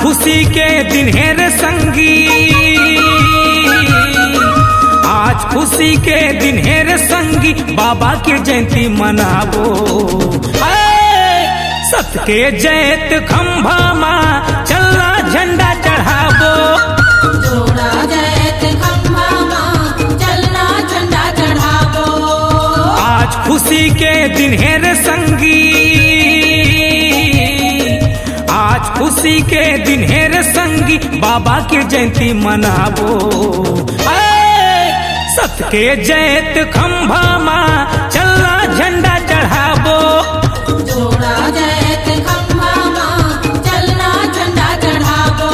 खुशी के दिन है रे संगी, आज खुशी के दिन है रे संगी, बाबा के जयंती मनावो। सत्य के जयत खंभा माँ चलना झंडा चढ़ावो। जोड़ा जयत खंभा माँ चलना झंडा चढ़ावो। आज खुशी के दिन है रे संगी, आज खुशी के दिन है रे संगी, बाबा के जयंती मनावो। सत्य के जयत खंभा माँ चलना झंडा चढ़ावो। जोड़ा जयत खंभा माँ चलना झंडा चढ़ावो।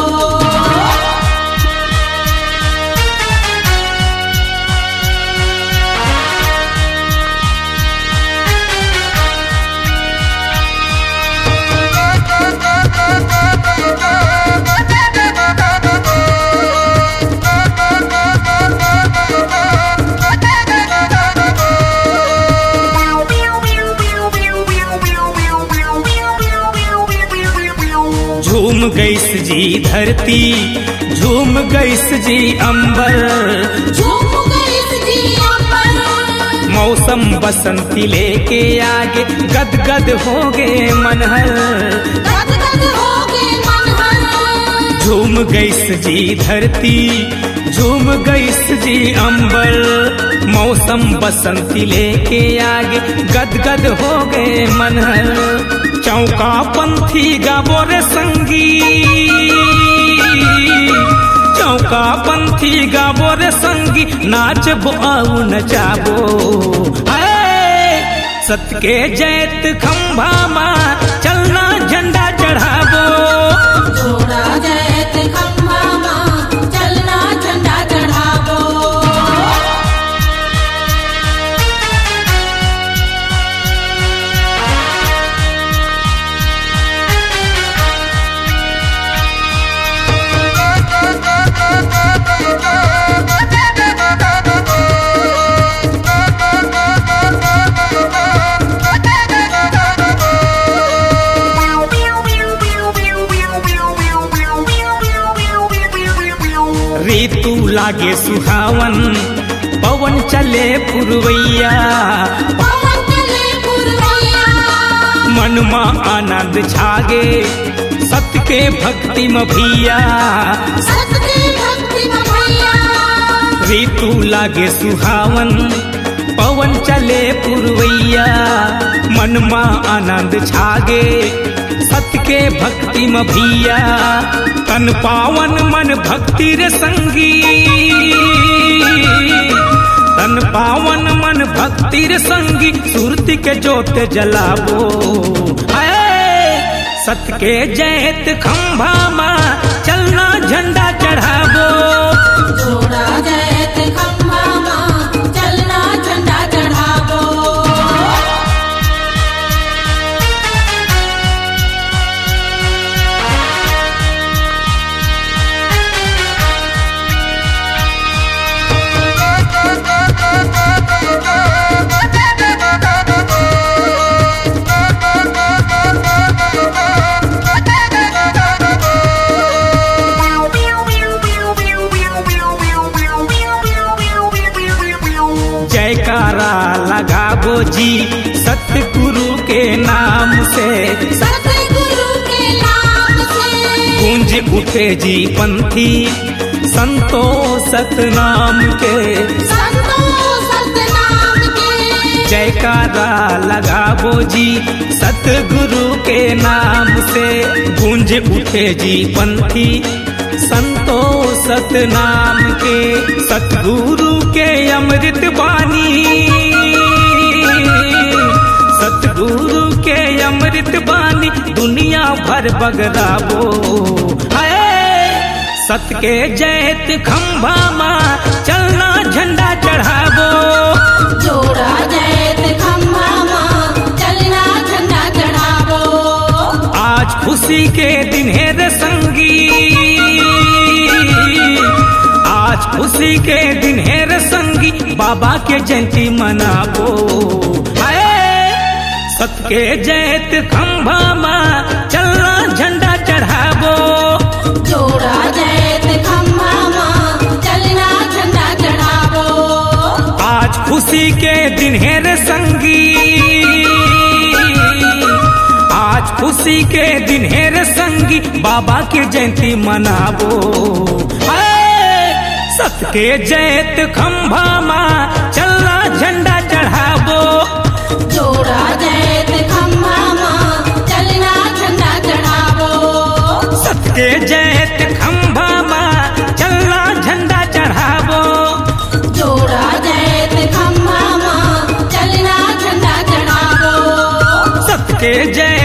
झूम गईस जी धरती, झूम गईस जी अंबर, झूम गईस जी अंबर। मौसम बसंती लेके आगे गदगद हो गए मनहर, गदगद हो गए मनहर। झूम गईस जी धरती, झूम गईस जी अंबर, मौसम बसंती लेके आगे गदगद हो गए मनहर। चौका पंथी गावो रे संगी, चौका पंथी गावो रे संगी, नाचबो आऊ नचाबो। सत्य के जयत खंभा माँ चलना झंडा चढ़ावो। जोड़ा जयत खंभा माँ चलना झंडा चढ़ावो। ऋतु लागे सुहावन, पवन चले पुरवैया, पवन चले पुरवैया। मन में आनंद छागे, सत्य के भक्ति में भैया, सत्य के भक्ति में भैया। ऋतु लागे सुहावन, पवन चले पुरवैया, मन में आनंद छागे, सत्य के भक्ति में भैया। तन पावन मन भक्ति रे संगी, तन पावन मन भक्ति रे संगी, सुरति के जोत जलावो। सत्य के जयत खंभा माँ चलना झंडा चढ़ावो। जोड़ा जयत खंभा माँ चलना झंडा चढ़ावो। जयकारा लगाबो जी सतगुरु के नाम से, सतगुरु के नाम से। गूंज उठे जी पंथी संतों सतनाम के, संतों सतनाम के। जयकारा लगाबो जी सतगुरु के नाम से, गूंज उठे जी पंथी संतों सतनाम के। सतगुरु के अमृत वाणी, सतगुरु के अमृत वाणी दुनिया पर बगराबो। हाय सत के जैत खंभा माँ चलना झंडा चढ़ाबो। जोड़ा जैत खंभा माँ चलना झंडा चढ़ाबो। आज खुशी के दिन है रे संगी, आज खुशी के दिन है रे संगी, बाबा के जयंती मनाबो। हाय सत के जैत खंभा माँ चलना झंडा चढ़ाबो। जोड़ा जैत खंभा माँ चलना झंडा चढ़ाबो। आज खुशी के दिन है रे संगी, आज खुशी के दिन है रे संगी, बाबा के जयंती मनाबो। सत के जैत खंभा माँ चलना झंडा चढ़ाबो। जोड़ा जैत खंभा माँ चलना झंडा चढ़ाबो। सत के जैत खंभा माँ चलना झंडा चढ़ाबो। जोड़ा जैत खंभा माँ चलना झंडा चढ़ाबो। सत के जैत